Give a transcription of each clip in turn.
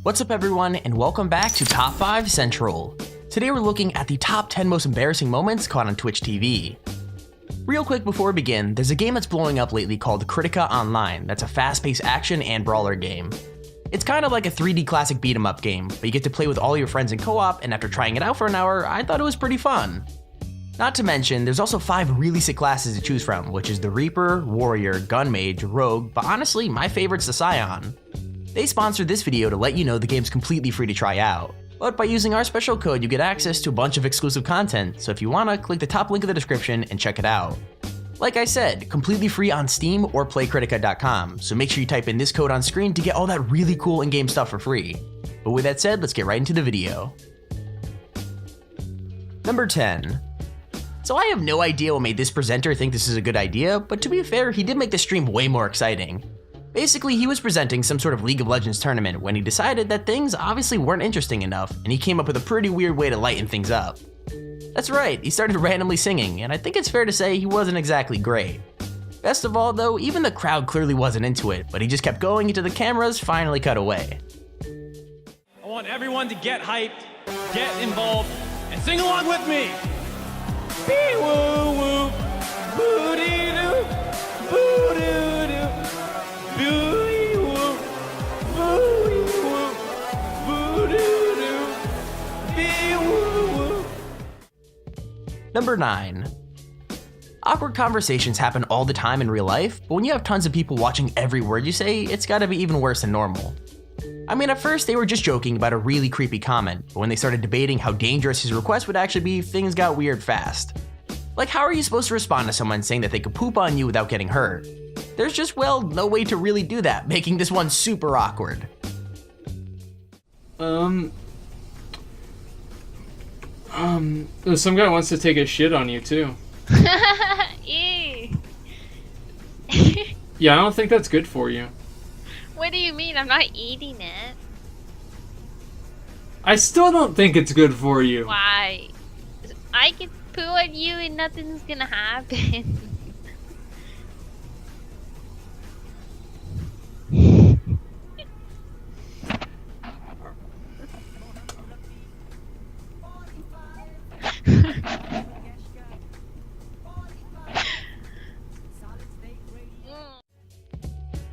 What's up everyone, and welcome back to Top 5 Central. Today we're looking at the top 10 most embarrassing moments caught on Twitch TV. Real quick before we begin, there's a game that's blowing up lately called Critica Online that's a fast-paced action and brawler game. It's kind of like a 3D classic beat-em-up game, but you get to play with all your friends in co-op, and after trying it out for an hour, I thought it was pretty fun. Not to mention, there's also 5 really sick classes to choose from, which is the Reaper, Warrior, Gun Mage, Rogue, but honestly, my favorite's the Scion. They sponsored this video to let you know the game's completely free to try out, but by using our special code you get access to a bunch of exclusive content, so if you wanna, click the top link in the description and check it out. Like I said, completely free on Steam or playcritica.com, so make sure you type in this code on screen to get all that really cool in-game stuff for free. But with that said, let's get right into the video. Number 10. So I have no idea what made this presenter think this is a good idea, but to be fair, he did make the stream way more exciting. Basically, he was presenting some sort of League of Legends tournament when he decided that things obviously weren't interesting enough, and he came up with a pretty weird way to lighten things up. That's right, he started randomly singing, and I think it's fair to say he wasn't exactly great. Best of all though, even the crowd clearly wasn't into it, but he just kept going until the cameras finally cut away. I want everyone to get hyped, get involved, and sing along with me! Bee woo woo, boo dee doo, boo doo doo. Number 9. Awkward conversations happen all the time in real life, but when you have tons of people watching every word you say, it's gotta be even worse than normal. I mean, at first they were just joking about a really creepy comment, but when they started debating how dangerous his request would actually be, things got weird fast. Like, how are you supposed to respond to someone saying that they could poop on you without getting hurt? There's just, well, no way to really do that, making this one super awkward. Some guy wants to take a shit on you too. Ew. Yeah, I don't think that's good for you. What do you mean? I'm not eating it. I still don't think it's good for you. Why? I can poo on you and nothing's gonna happen.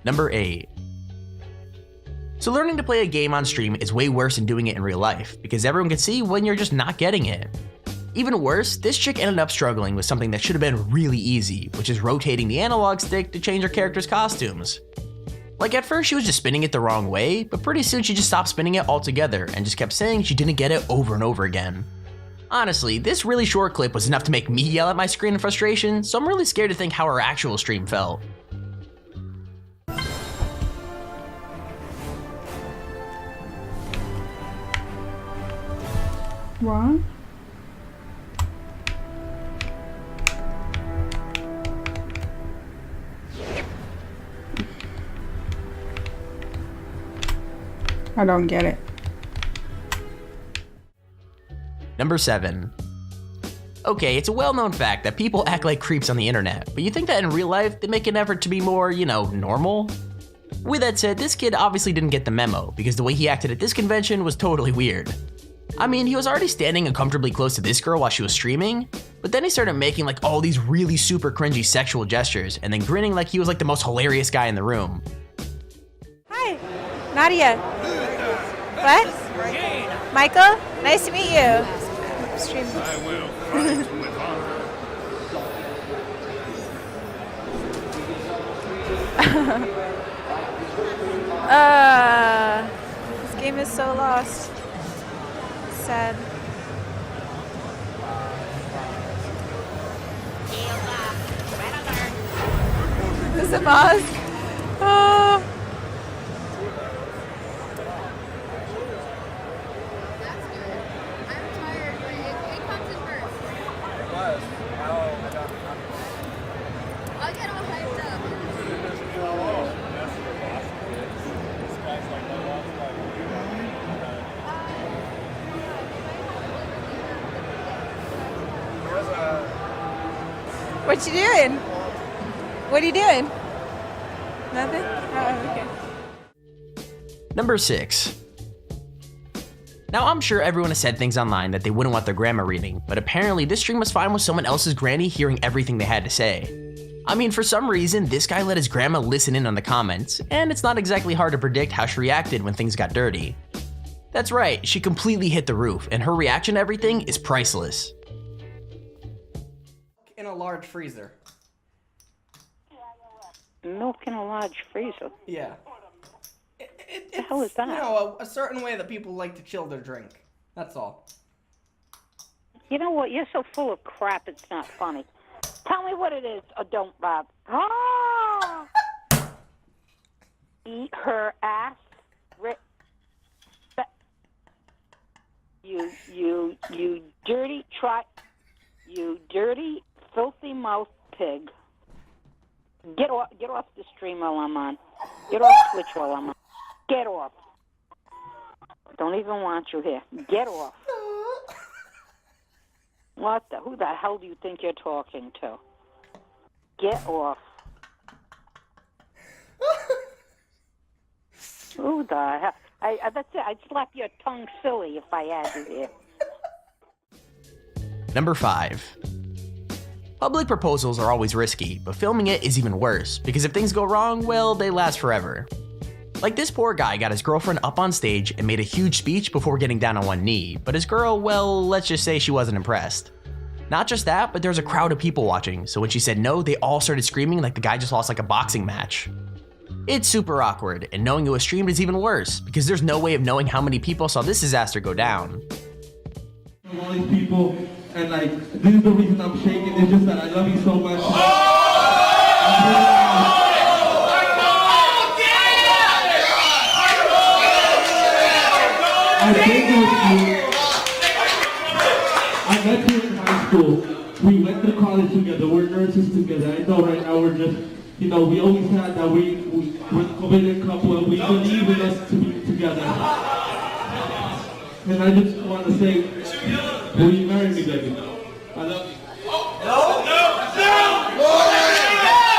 Number 8. So learning to play a game on stream is way worse than doing it in real life, because everyone can see when you're just not getting it. Even worse, this chick ended up struggling with something that should have been really easy, which is rotating the analog stick to change her character's costumes. Like, at first she was just spinning it the wrong way, but pretty soon she just stopped spinning it altogether and just kept saying she didn't get it over and over again. Honestly, this really short clip was enough to make me yell at my screen in frustration, so I'm really scared to think how her actual stream felt. What? I don't get it. Number 7. Okay, it's a well-known fact that people act like creeps on the internet, but you think that in real life they make an effort to be more, normal? With that said, this kid obviously didn't get the memo, because the way he acted at this convention was totally weird. I mean, he was already standing uncomfortably close to this girl while she was streaming, but then he started making like all these really super cringy sexual gestures and then grinning like he was like the most hilarious guy in the room. Hi, Nadia. What? Michael? Nice to meet you. Stream. I will fight with honor. This game is so lost. Sad. This is a boss. Oh. I'll get all hyped up. What you doing? What are you doing? Nothing? Oh, okay. Number 6. Now I'm sure everyone has said things online that they wouldn't want their grandma reading, but apparently this stream was fine with someone else's granny hearing everything they had to say. I mean, for some reason, this guy let his grandma listen in on the comments, and it's not exactly hard to predict how she reacted when things got dirty. That's right, she completely hit the roof, and her reaction to everything is priceless. In a large freezer. Milk in a large freezer. Yeah. What the hell is that? You know, a certain way that people like to chill their drink. That's all. You know what? You're so full of crap, it's not funny. Tell me what it is, or don't bother. Ah! Eat her ass. You dirty, filthy mouth pig. Get off the stream while I'm on. Get off Twitch while I'm on. Get off. Don't even want you here. Get off. Who the hell do you think you're talking to? Get off. Who the hell? That's it. I'd slap your tongue silly if I had you here. Number 5. Public proposals are always risky, but filming it is even worse, because if things go wrong, well, they last forever. Like this poor guy got his girlfriend up on stage and made a huge speech before getting down on one knee, but his girl, well, let's just say she wasn't impressed. Not just that, but there was a crowd of people watching, so when she said no, they all started screaming like the guy just lost like a boxing match. It's super awkward, and knowing it was streamed is even worse, because there's no way of knowing how many people saw this disaster go down. All these people, and like, this is the reason I'm shaking, it's just that I love you so much. I met you in high school. We went to college together. We're nurses together. I know right now we're just, you know, we always had that we're the committed couple and we believe in us to be together. And I just want to say, will you marry me, baby? I love you. No!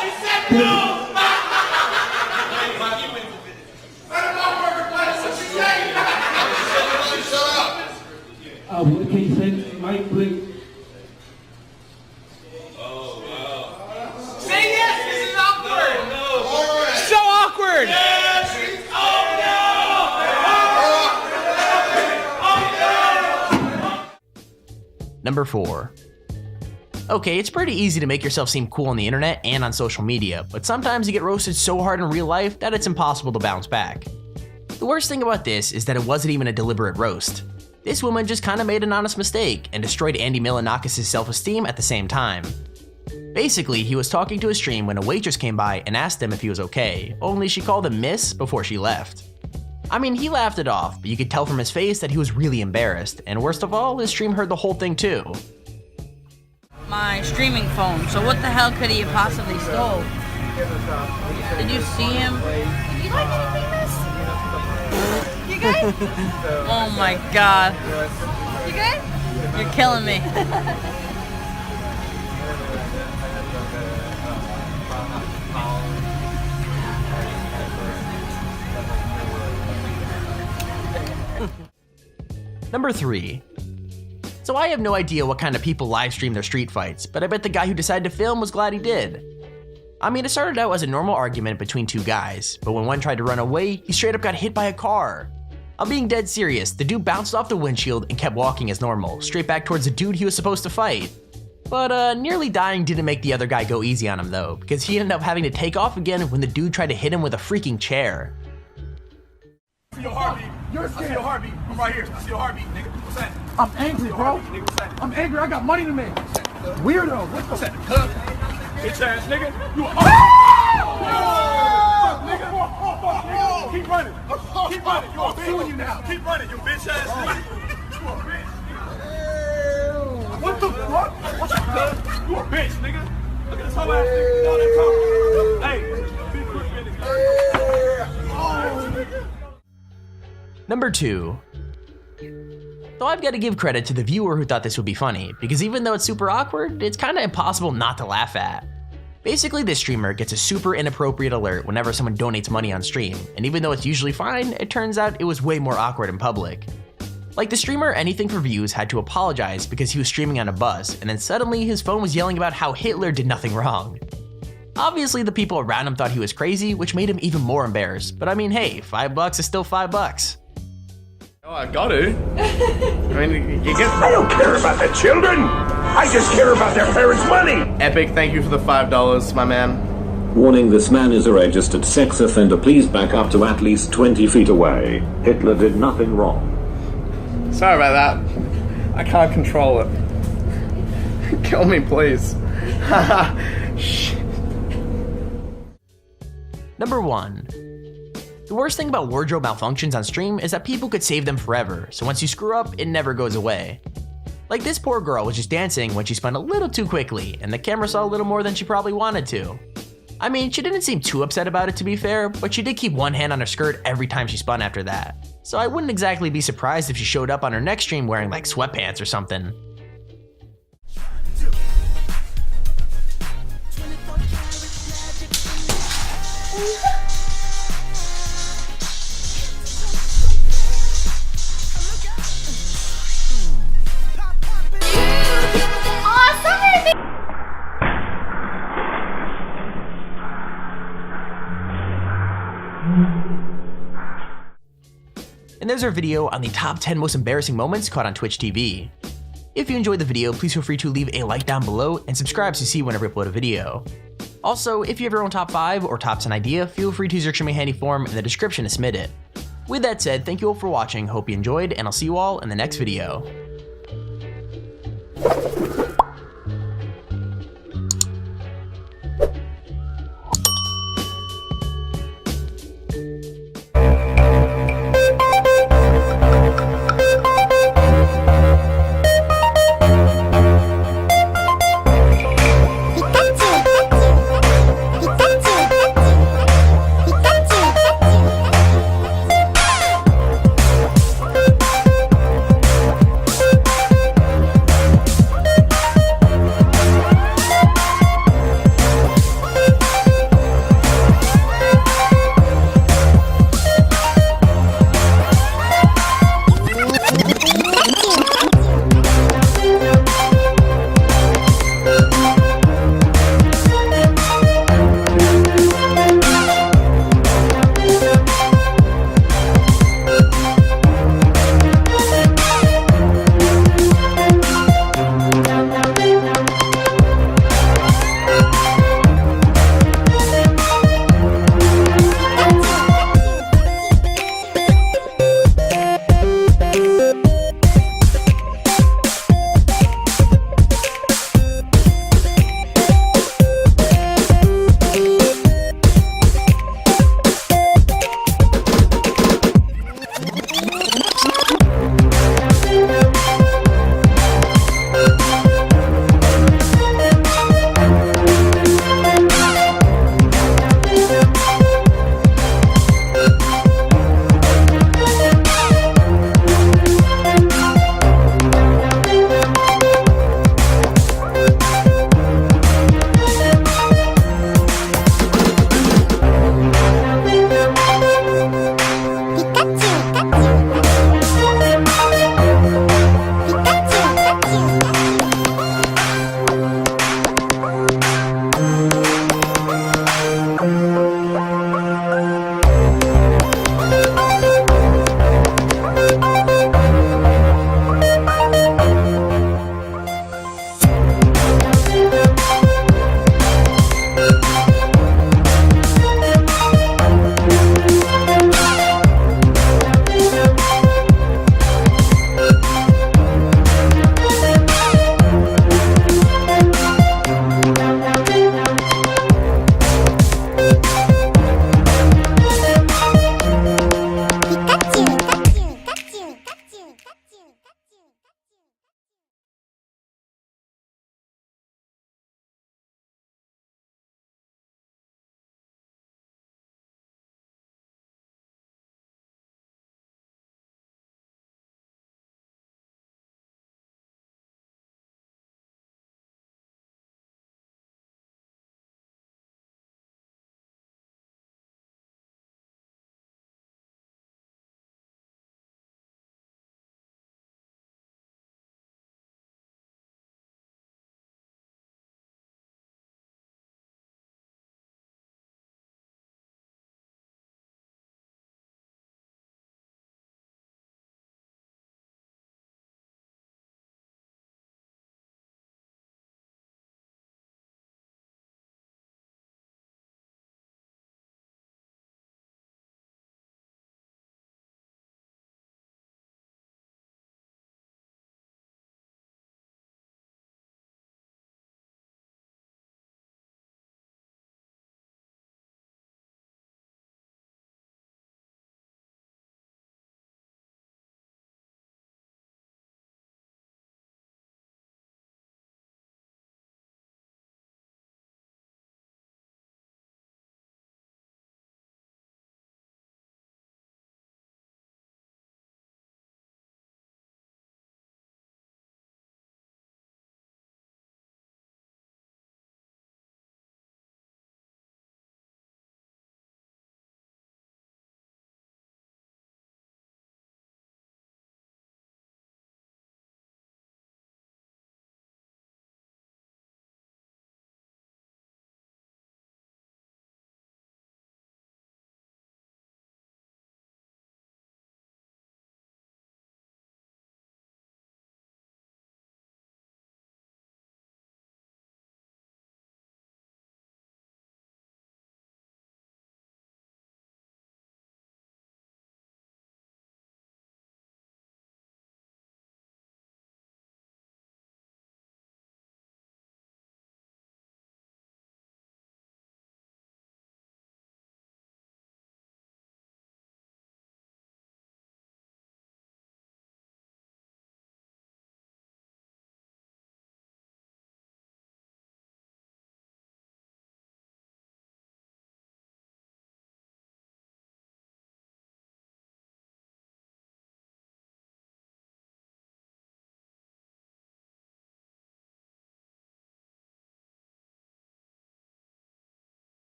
She said no! Can you say Mike, please? Oh, wow. Say yes! This is awkward! No. So awkward! Yes! Oh, no! Number 4. Okay, it's pretty easy to make yourself seem cool on the internet and on social media, but sometimes you get roasted so hard in real life that it's impossible to bounce back. The worst thing about this is that it wasn't even a deliberate roast. This woman just kinda made an honest mistake and destroyed Andy Milonakis' self-esteem at the same time. Basically, he was talking to a stream when a waitress came by and asked him if he was okay, only she called him Miss before she left. I mean, he laughed it off, but you could tell from his face that he was really embarrassed, and worst of all, his stream heard the whole thing too. My streaming phone, so what the hell could he have possibly stole? Did you see him? Did you like anything, miss? You good? Oh my god. You good? You're killing me. Number 3. So I have no idea what kind of people live stream their street fights, but I bet the guy who decided to film was glad he did. I mean, it started out as a normal argument between two guys, but when one tried to run away, he straight up got hit by a car. I'm being dead serious, the dude bounced off the windshield and kept walking as normal, straight back towards the dude he was supposed to fight. But nearly dying didn't make the other guy go easy on him though, because he ended up having to take off again when the dude tried to hit him with a freaking chair. I see your heartbeat. I see your heartbeat. I'm right here. I see your heartbeat, nigga. What's that? I'm angry, bro. I'm angry. I got money to make. Weirdo. What's that? Bitch ass nigga. You a nigga. Keep running. Keep running. You a bitch. You now. Keep running. You bitch ass nigga. You a bitch. What the fuck? What's up? You a bitch, nigga. Look at this whole ass nigga. All that talk. Hey. Be quick, nigga. Oh, nigga. Number 2. Though I've got to give credit to the viewer who thought this would be funny, because even though it's super awkward, it's kinda impossible not to laugh at. Basically, this streamer gets a super inappropriate alert whenever someone donates money on stream, and even though it's usually fine, it turns out it was way more awkward in public. Like the streamer Anything for Views had to apologize because he was streaming on a bus, and then suddenly his phone was yelling about how Hitler did nothing wrong. Obviously the people around him thought he was crazy, which made him even more embarrassed, but I mean hey, $5 is still $5. Oh, I got to. I mean, you get... I don't care about the children. I just care about their parents' money. Epic, thank you for the $5, my man. Warning, this man is a registered sex offender. Please back up to at least 20 feet away. Hitler did nothing wrong. Sorry about that. I can't control it. Kill me, please. Shit. Number 1. The worst thing about wardrobe malfunctions on stream is that people could save them forever, so once you screw up, it never goes away. Like this poor girl was just dancing when she spun a little too quickly, and the camera saw a little more than she probably wanted to. I mean, she didn't seem too upset about it to be fair, but she did keep one hand on her skirt every time she spun after that. So I wouldn't exactly be surprised if she showed up on her next stream wearing like sweatpants or something. And there's our video on the top 10 most embarrassing moments caught on Twitch TV. If you enjoyed the video, please feel free to leave a like down below and subscribe to see whenever I upload a video. Also, if you have your own top 5 or tops an idea, feel free to use your Extremely Handy form in the description to submit it. With that said, thank you all for watching, hope you enjoyed, and I'll see you all in the next video.